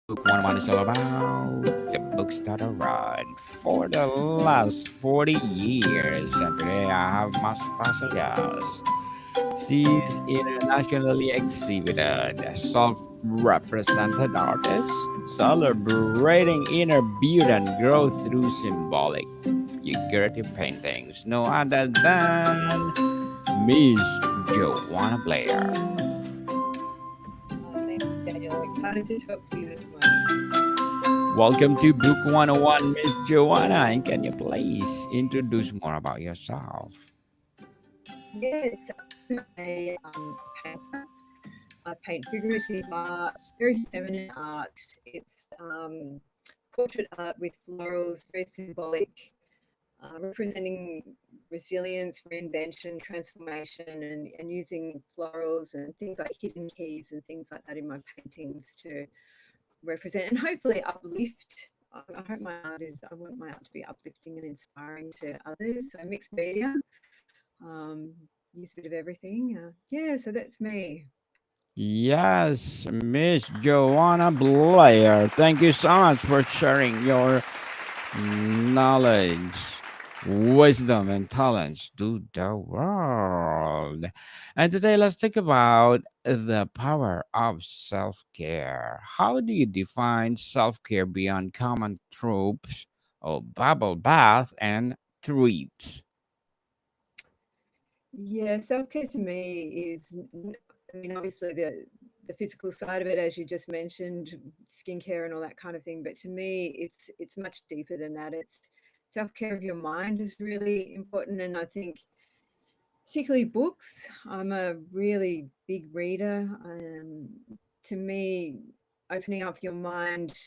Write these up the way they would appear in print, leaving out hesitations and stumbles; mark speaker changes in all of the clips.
Speaker 1: Book 101 is all about the books that I read for the last 40 years. And today I have my special guest. She's internationally exhibited, self represented artist, celebrating inner beauty and growth through symbolic, figurative paintings. No other than Miss Joanna Blair.
Speaker 2: Thank you, Daniel. Excited to talk to you this morning.
Speaker 1: Welcome to Book 101, Miss Joanna. And can you please introduce more about yourself?
Speaker 2: Yes, I'm a painter. I paint figurative art, very feminine art. It's portrait art with florals, very symbolic, representing resilience, reinvention, transformation, and using florals and things like hidden keys and things like that in my paintings to represent and hopefully uplift. I hope my art is, I want my art to be uplifting and inspiring to others. So mixed media, um, use a bit of everything. Yeah, so that's me.
Speaker 1: Yes, Miss Joanna Blair. Thank you so much for sharing your knowledge, wisdom, and talents to the world. And today, let's talk about the power of self care. How do you define self care beyond common tropes of bubble bath and treats?
Speaker 2: Yeah, self care to me is, I mean, obviously the physical side of it, as you just mentioned, skincare and all that kind of thing. But to me, it's much deeper than that. It's self care of your mind is really important, and I think particularly books. I'm a really big reader. To me, opening up your mind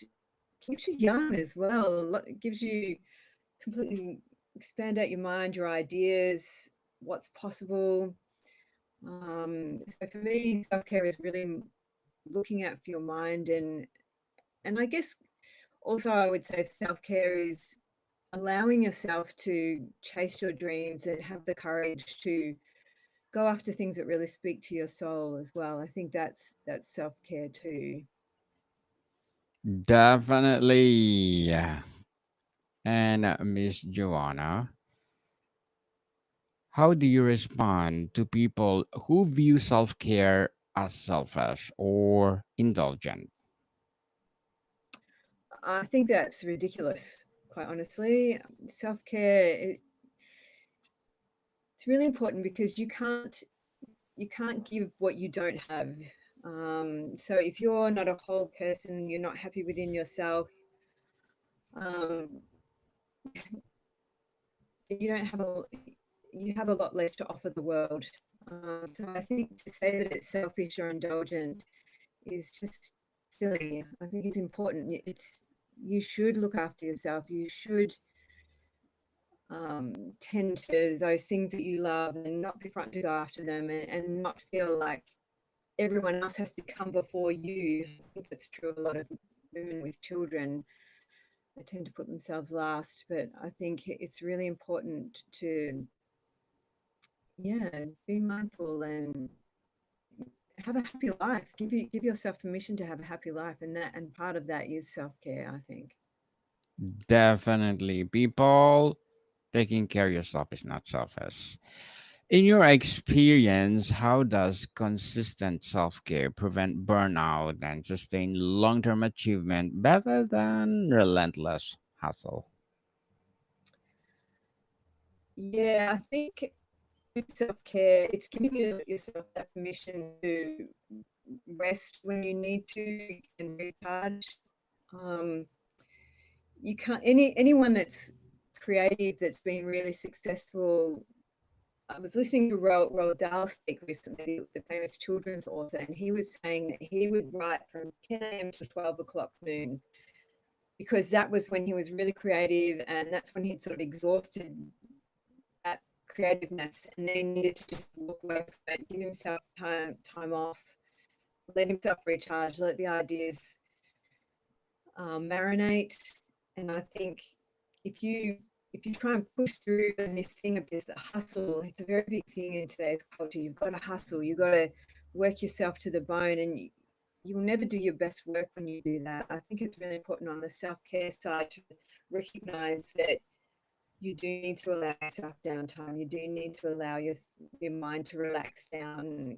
Speaker 2: keeps you young as well. It gives you completely expand out your mind, your ideas, what's possible. So for me, self care is really looking out for your mind, and I guess also I would say self care is allowing yourself to chase your dreams and have the courage to go after things that really speak to your soul as well. I think that's self care too.
Speaker 1: Definitely. Yeah. And Miss Joanna, how do you respond to people who view self care as selfish or indulgent?
Speaker 2: I think that's ridiculous, quite honestly. Self care it's really important because you can't give what you don't have. So if you're not a whole person, you're not happy within yourself, um, you don't have a you have a lot less to offer the world. So I think to say that it's selfish or indulgent is just silly. I think it's important. It's you should look after yourself. You should tend to those things that you love and not be frightened to go after them and not feel like everyone else has to come before you. I think that's true of a lot of women with children. They tend to put themselves last, but I think it's really important to, yeah, be mindful and have a happy life. Give yourself permission to have a happy life, and part of that is self care. I think.
Speaker 1: Definitely. People, taking care of yourself is not selfish. In your experience, how does consistent self care prevent burnout and sustain long term achievement better than relentless hustle?
Speaker 2: Yeah, I think with self care, it's giving yourself that permission to rest when you need to and recharge. Um, you can't anyone that's creative that's been really successful. I was listening to Roald Dahl speak recently, the famous children's author, and he was saying that he would write from 10 a.m. to 12 o'clock noon because that was when he was really creative and that's when he'd sort of exhausted that creativeness and then he needed to just walk away from it, give himself time off, let himself recharge, let the ideas marinate. And I think if you if you try and push through and this thing of this the hustle, it's a very big thing in today's culture. You've got to hustle, you've got to work yourself to the bone, and you'll never do your best work when you do that. I think it's really important on the self-care side to recognize that you do need to allow yourself downtime. You do need to allow your mind to relax down,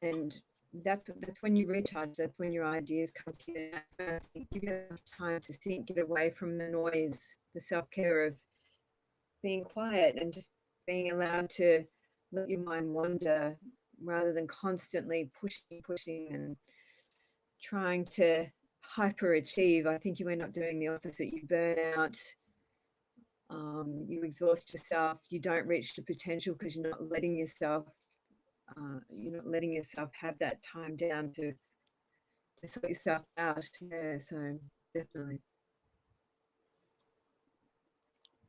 Speaker 2: and that's when you recharge. That's when your ideas come to you. That's when I think give yourself time to think, get away from the noise, the self-care of being quiet and just being allowed to let your mind wander rather than constantly pushing and trying to hyper achieve. I think you end up doing the opposite. You burn out, you exhaust yourself, you don't reach the potential because you're not letting yourself have that time down to sort yourself out. Yeah, so definitely.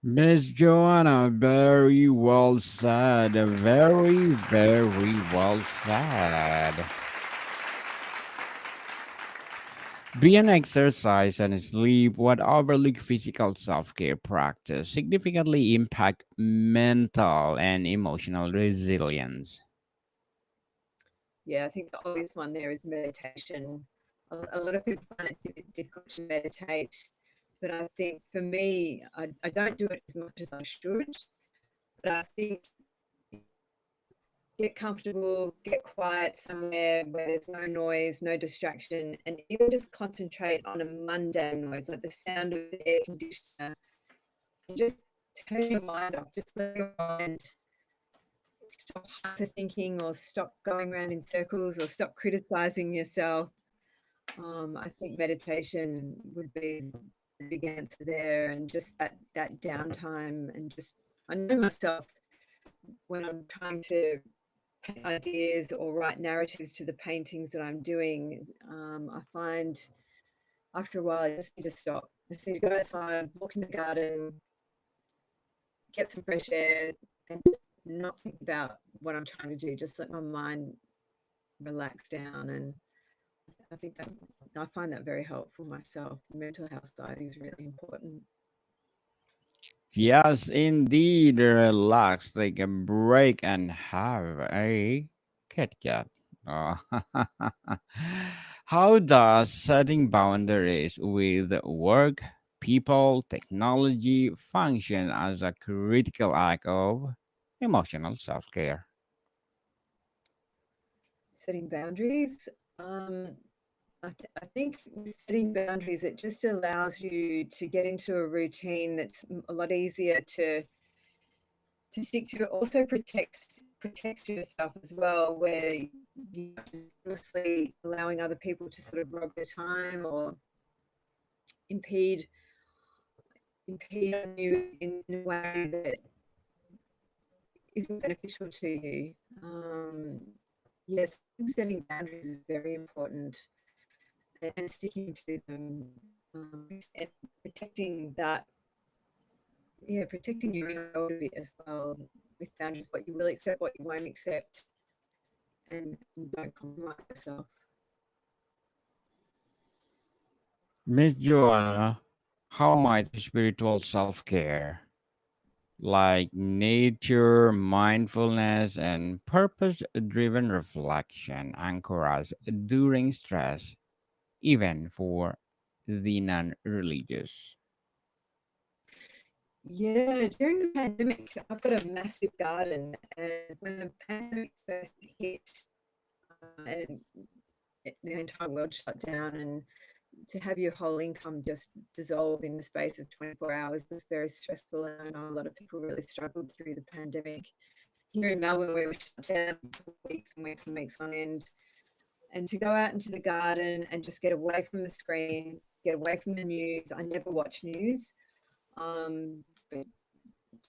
Speaker 1: Miss Joanna, very well said. Very, very well said. Beyond exercise and sleep, what overlooked physical self care practice significantly impact mental and emotional resilience?
Speaker 2: Yeah, I think the obvious one there is meditation. A lot of people find it difficult to meditate, but I think for me, I don't do it as much as I should. But I think get comfortable, get quiet somewhere where there's no noise, no distraction, and even just concentrate on a mundane noise like the sound of the air conditioner, and just turn your mind off. Just let your mind stop hyperthinking or stop going around in circles or stop criticizing yourself. I think meditation would be the big answer there, and just that downtime, and just I know myself when I'm trying to paint ideas or write narratives to the paintings that I'm doing. I find after a while I just need to stop. I just need to go outside, walk in the garden, get some fresh air, and just not think about what I'm trying to do. Just let my mind relax down, and I think that I find that very helpful myself. The mental health side is really important.
Speaker 1: Yes, indeed. Relax, take a break, and have a Kit Kat. Oh. How does setting boundaries with work, people, technology function as a critical act of emotional self care?
Speaker 2: Setting boundaries. Um, I think with setting boundaries, it just allows you to get into a routine that's a lot easier to stick to. It also protects yourself as well, where you're not just endlessly allowing other people to sort of rob your time or impede impede on you in a way that isn't beneficial to you. Um, yes, setting boundaries is very important, and sticking to them, and protecting that, yeah, protecting your inner world a bit as well with boundaries, what you will accept, what you won't accept, and don't compromise yourself.
Speaker 1: Miss Joanna, how might spiritual self care, like nature, mindfulness, and purpose driven reflection, anchor us during stress, even for the non religious?
Speaker 2: Yeah, during the pandemic, I've got a massive garden, and when the pandemic first hit, and the entire world shut down, and to have your whole income just dissolve in the space of 24 hours was very stressful. And I know a lot of people really struggled through the pandemic. Here in Melbourne, we were shut down for weeks and weeks and weeks on end. And to go out into the garden and just get away from the screen, get away from the news. I never watch news, but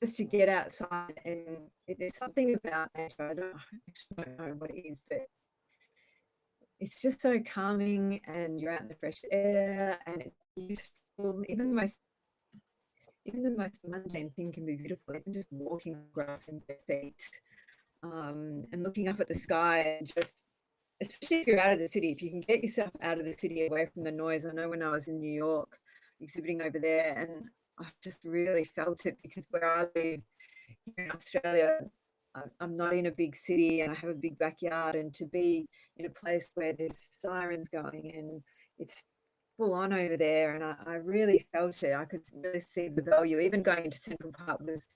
Speaker 2: just to get outside, and there's something about nature. I actually don't know what it is, but it's just so calming, and you're out in the fresh air, and it's beautiful. Even the most mundane thing can be beautiful. Even just walking on grass in bare feet, and looking up at the sky, and just, especially if you're out of the city, if you can get yourself out of the city away from the noise. I know when I was in New York exhibiting over there, and I just really felt it because where I live here in Australia, I'm not in a big city and I have a big backyard, and to be in a place where there's sirens going and it's full on over there, and I really felt it. I could really see the value. Even going into Central Park was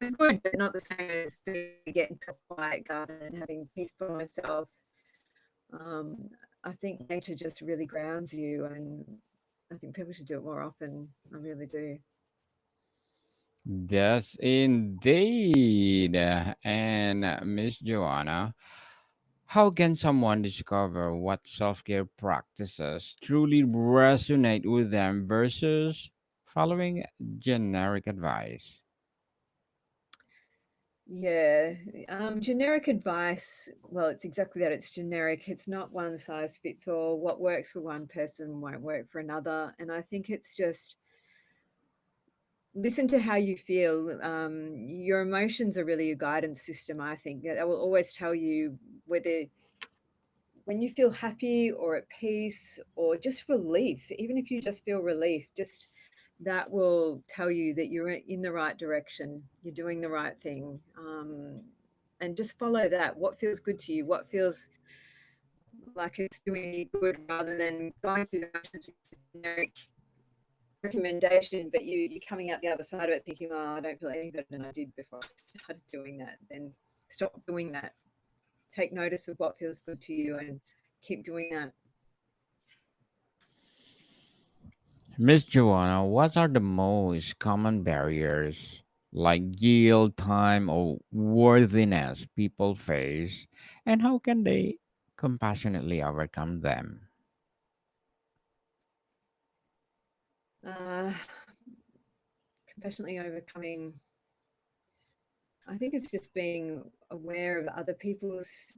Speaker 2: good, but not the same as being able to get into a quiet garden and having peace for myself. Um, I think nature just really grounds you, and I think people should do it more often. I really do.
Speaker 1: Yes, indeed. And Miss Joanna, how can someone discover what self care practices truly resonate with them versus following generic advice?
Speaker 2: Yeah, generic advice. Well, it's exactly that. It's generic. It's not one size fits all. What works for one person won't work for another. And I think it's just listen to how you feel. Your emotions are really your guidance system. I think that will always tell you whether when you feel happy or at peace or just relief, even if you just feel relief, just that will tell you that you're in the right direction, you're doing the right thing. And just follow that. What feels good to you? What feels like it's doing you good rather than going through the motions with a generic recommendation, but you're coming out the other side of it thinking, oh, I don't feel any better than I did before I started doing that. Then stop doing that. Take notice of what feels good to you and keep doing that.
Speaker 1: Miss Joanna, what are the most common barriers like guilt, time, or worthiness people face, and how can they compassionately overcome them?
Speaker 2: Uh, Compassionately overcoming, I think it's just being aware of other people's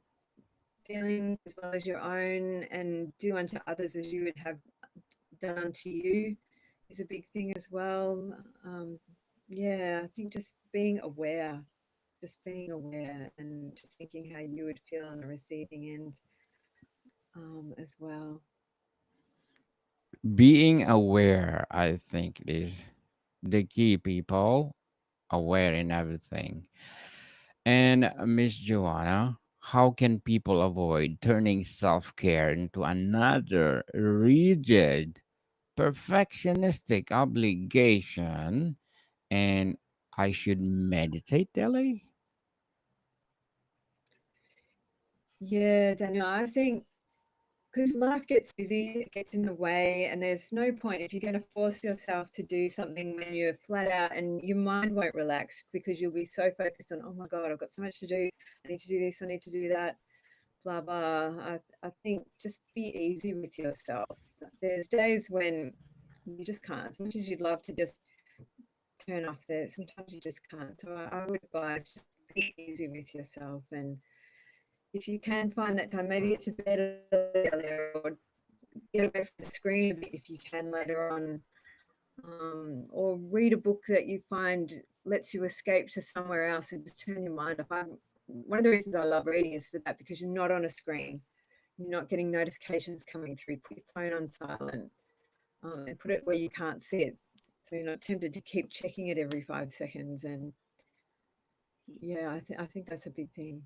Speaker 2: feelings as well as your own, and do unto others as you would have done unto you is a big thing as well. Yeah, I think just being aware and just thinking how you would feel on the receiving end as well.
Speaker 1: Being aware, I think, is the key, people. Aware in everything. And Miss Joanna, how can people avoid turning self care into another rigid, perfectionistic obligation? And I should meditate daily?
Speaker 2: Yeah, Daniel, I think because life gets busy, it gets in the way, and there's no point if you're going to force yourself to do something when you're flat out and your mind won't relax because you'll be so focused on, oh my God, I've got so much to do. I need to do this, I need to do that, blah, blah. I think just be easy with yourself. There's days when you just can't, as much as you'd love to just turn off there, sometimes you just can't. So I would advise just be easy with yourself. And if you can find that time, maybe get to bed a little earlier or get away from the screen a bit if you can later on, or read a book that you find lets you escape to somewhere else and just turn your mind off. One of the reasons I love reading is for that because you're not on a screen, you're not getting notifications coming through. Put your phone on silent and put it where you can't see it, so you're not tempted to keep checking it every 5 seconds. And yeah, I think that's a big thing.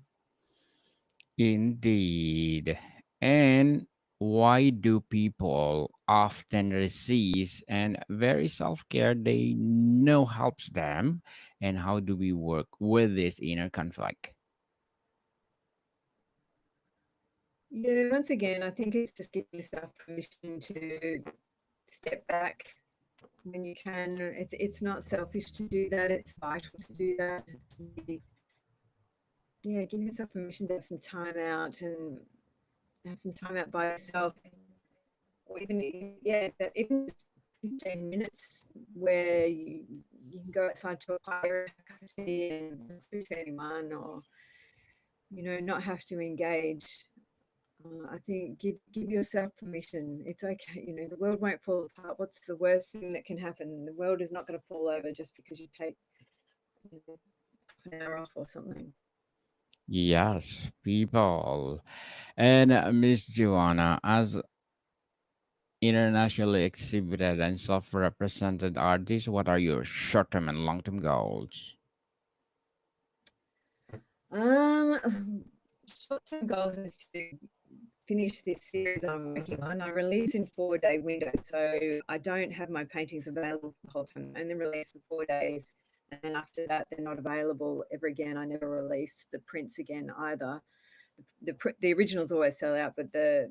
Speaker 1: Indeed. And why do people often resist and very self care they know helps them? And how do we work with this inner conflict?
Speaker 2: Yeah, once again, I think it's just giving yourself permission to step back when you can. It's not selfish to do that. It's vital to do that. Yeah, give yourself permission to have some time out and have some time out by yourself, or even yeah, that even just 15 minutes where you can go outside to a park area, have a cup of tea and speak to anyone, or not have to engage. I think give yourself permission. It's okay. The world won't fall apart. What's the worst thing that can happen? The world is not going to fall over just because you take half an hour off or something.
Speaker 1: Yes, people. And Miss Joanna, as internationally exhibited and self represented artist, what are your short term and long term goals?
Speaker 2: Short-term goals is to finish this series I'm working on. I release in 4-day windows, so I don't have my paintings available for the whole time. I only release for 4 days, and then after that, they're not available ever again. I never release the prints again either. The originals always sell out, but the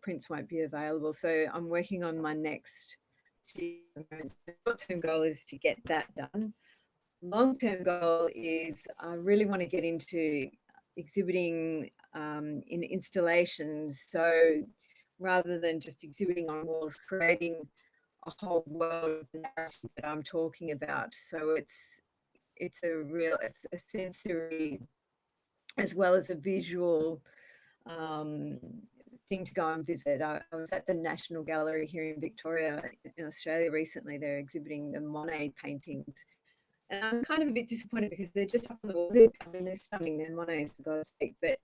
Speaker 2: prints won't be available. So I'm working on my next series at the moment. So the short-term goal is to get that done. Long-term goal is I really want to get into exhibiting in installations. So rather than just exhibiting on walls, creating a whole world of narrative that I'm talking about. So it's a sensory as well as a visual um, thing to go and visit. I was at the National Gallery here in Victoria in Australia recently. They're exhibiting the Monet paintings, and I'm kind of a bit disappointed because they're just up on the walls. I mean, they're stunning. They're Monet's, for God's sake. But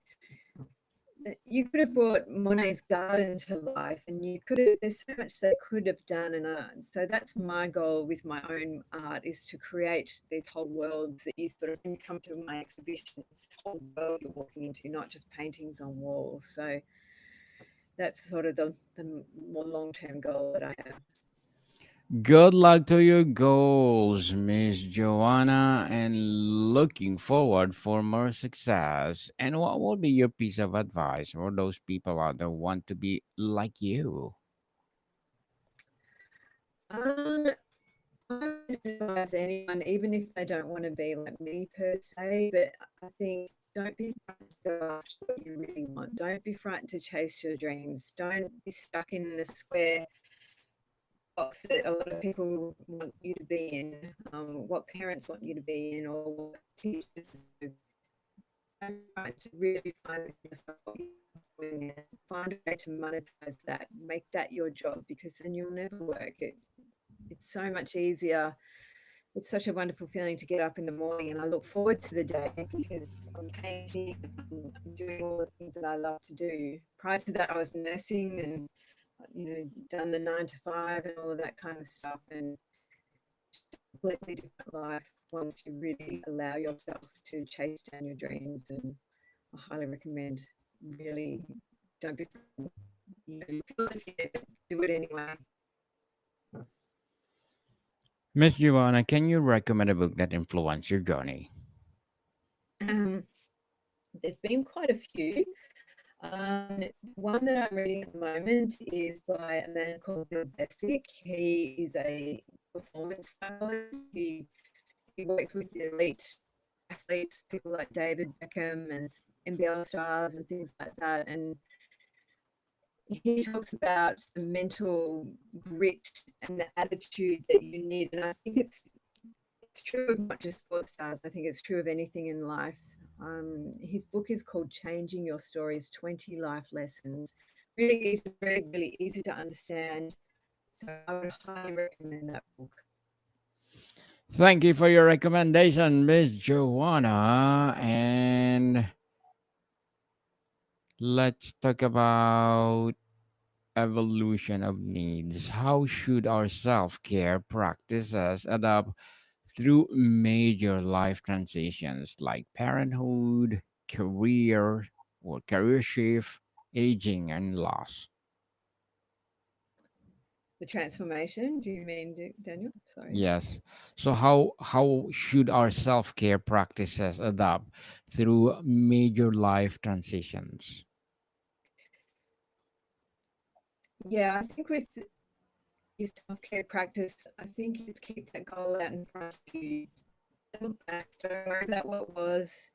Speaker 2: you could have brought Monet's garden to life, and you could have. There's so much they could have done, and so that's my goal with my own art is to create these whole worlds that you sort of when you come to my exhibition, it's this whole world you're walking into, not just paintings on walls. So that's sort of the more long term goal that I have.
Speaker 1: Good luck to your goals, Miss Joanna, and looking forward for more success. And what would be your piece of advice for those people out there who want to be like you?
Speaker 2: Um, I would advise anyone, even if they don't want to be like me per se, but I think don't be frightened to go after what you really want. Don't be frightened to chase your dreams. Don't be stuck in the square box that a lot of people want you to be in, what parents want you to be in, or what teachers do. Don't be frightened to really find within yourself what you love doing and find a way to monetize that, make that your job, because then you'll never work. It's so much easier. It's such a wonderful feeling to get up in the morning, and I look forward to the day because I'm painting and I'm doing all the things that I love to do. Prior to that, I was nursing and done the 9 to 5 and all of that kind of stuff, and just a completely different life once you really allow yourself to chase down your dreams. And I highly recommend really don't be frightened. You feel the fear, but do it anyway.
Speaker 1: Miss Joanna, can you recommend a book that influenced your journey?
Speaker 2: Um, there's been quite a few. One that I'm reading at the moment is by a man called Bill Bessick. He is a performance stylist. He works with elite athletes, people like David Beckham and NBL stars and things like that. And he talks about the mental grit and the attitude that you need. And I think it's true of not just sports stars. I think it's true of anything in life. His book is called Changing Your Stories 20 Life Lessons. Really easy, really, really easy to understand. So I would highly recommend that book.
Speaker 1: Thank you for your recommendation, Miss Joanna. And let's talk about evolution of needs. How should our self care practices adapt through major life transitions like parenthood, career, or career shift, aging, and loss?
Speaker 2: The transformation, do you mean, Daniel? Sorry.
Speaker 1: Yes. So how should our self-care practices adapt through major life transitions?
Speaker 2: Yeah, I think with your self care practice, I think you just keep that goal out in front of you. Don't look back, don't worry about what was.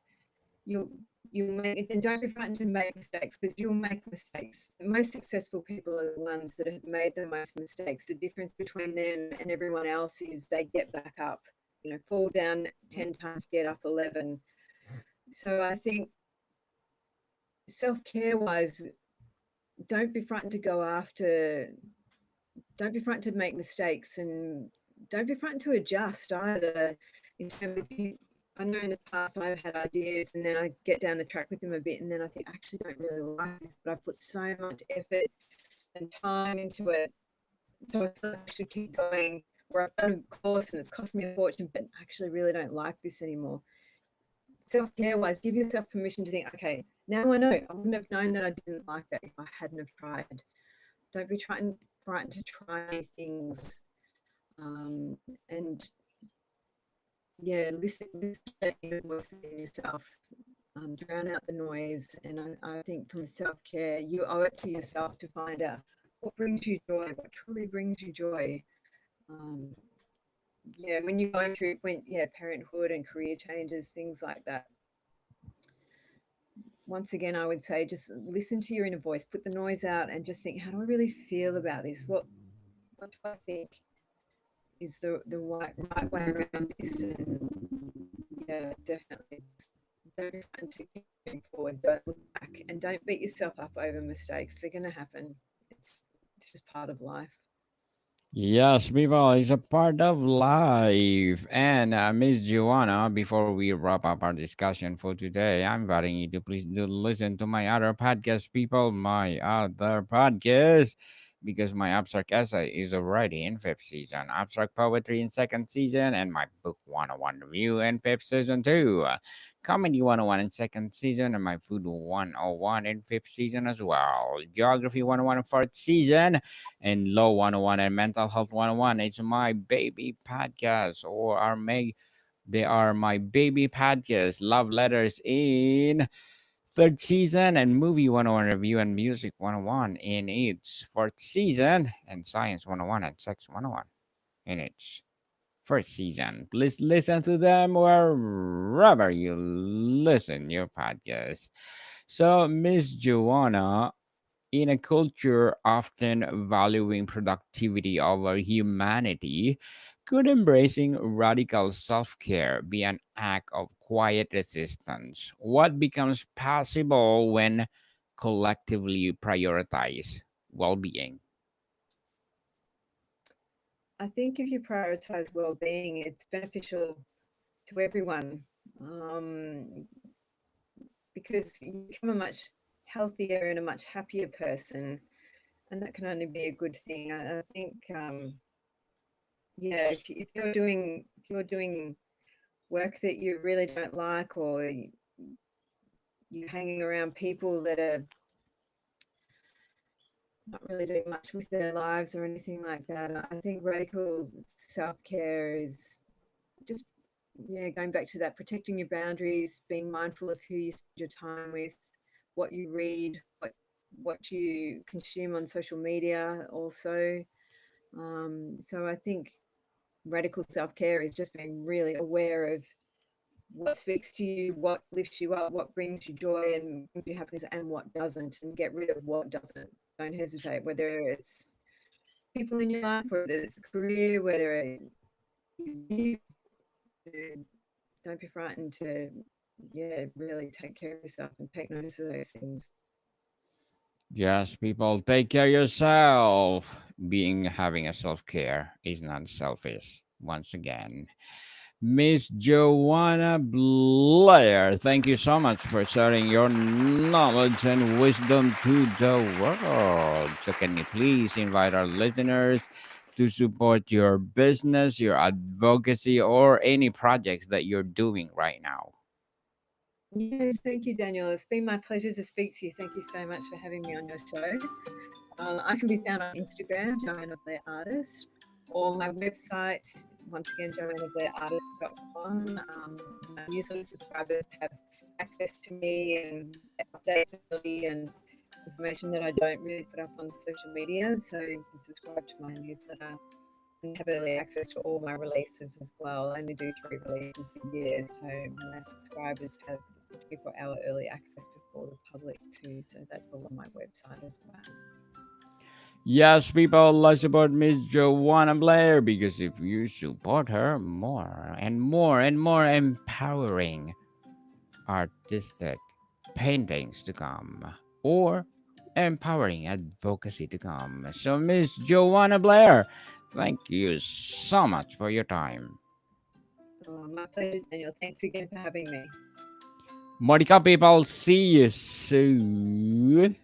Speaker 2: You'll you'll make and don't be frightened to make mistakes because you'll make mistakes. The most successful people are the ones that have made the most mistakes. The difference between them and everyone else is they get back up. Fall down 10 times, get up 11. So I think self care wise, don't be frightened to go after, don't be frightened to make mistakes, and don't be frightened to adjust either. In terms of you, I know in the past I've had ideas and then I get down the track with them a bit, and then I think I actually don't really like this, but I've put so much effort and time into it, so I feel like I should keep going. Where I've done a course and it's cost me a fortune, but I actually really don't like this anymore. self-care wise, give yourself permission to think, okay, now I know. I wouldn't have known that I didn't like that if I hadn't have tried. Don't be trying frightened to try new things. And yeah, listen to that inner voice within yourself. Drown out the noise. And I think from self-care, you owe it to yourself to find out what brings you joy, what truly brings you joy. Um, yeah, when you're going through parenthood and career changes, things like that. Once again, I would say just listen to your inner voice, put the noise out, and just think, how do I really feel about this? What do I think is the right way around this? And yeah, definitely, don't be frightened to keep moving forward. Don't look back, and don't beat yourself up over mistakes. They're going to happen. It's just part of life.
Speaker 1: Yes, people, it's a part of life. And Miss Joanna, before we wrap up our discussion for today, I'm inviting you to please do listen to my other podcast, people, my other podcast, because my abstract essay is already in fifth season, abstract poetry in second season, and my book 101 review in fifth season too. Comedy 101 in second season, and my food 101 in fifth season as well. Geography 101 in fourth season and Law 101 and Mental Health 101. It's my baby podcast, or they are my baby podcast. Love Letters in third season, and Movie 101 Review and Music 101 in its fourth season, and Science 101 and Sex 101 in its first season. Please listen to them wherever you listen your podcast. So, Miss Joanna, in a culture often valuing productivity over humanity, could embracing radical self care be an act of quiet resistance? What becomes possible when collectively prioritize well being?
Speaker 2: I think if you prioritize well-being, it's beneficial to everyone, um, because you become a much healthier and a much happier person, and that can only be a good thing. I think, yeah, if you're doing work that you really don't like, or you're hanging around people that are not really doing much with their lives or anything like that, I think radical self-care is just, yeah, going back to that, protecting your boundaries, being mindful of who you spend your time with, what you read, what you consume on social media also. So I think radical self-care is just being really aware of what speaks to you, what lifts you up, what brings you joy and brings you happiness, and what doesn't, and get rid of what doesn't. Don't hesitate, whether it's people in your life, whether it's a career, whether you live, don't be frightened to, yeah, really take care of yourself and take notice of those things.
Speaker 1: Yes, people, take care of yourself. Being having a self care is not selfish. Once again, Miss Joanna Blair, thank you so much for sharing your knowledge and wisdom to the world. So, can you please invite our listeners to support your business, your advocacy, or any projects that you're doing right now?
Speaker 2: Yes, thank you, Daniel. It's been my pleasure to speak to you. Thank you so much for having me on your show. I can be found on Instagram, Joanna Blair Artist, or my website, once again, joannablairartist.com. My newsletter subscribers have access to me and updates early, and information that I don't really put up on social media. So you can subscribe to my newsletter and have early access to all my releases as well. I only do 3 releases a year, so my subscribers have 24-hour early access before the public too. So that's all on my website as well.
Speaker 1: Yes, people, let's support Miss Joanna Blair because if you support her, more and more and more empowering artistic paintings to come, or empowering advocacy to come. So, Miss Joanna Blair, thank you so much for your time.
Speaker 2: Oh, my pleasure, Daniel. Thanks again for having me.
Speaker 1: Monica, people, see you soon.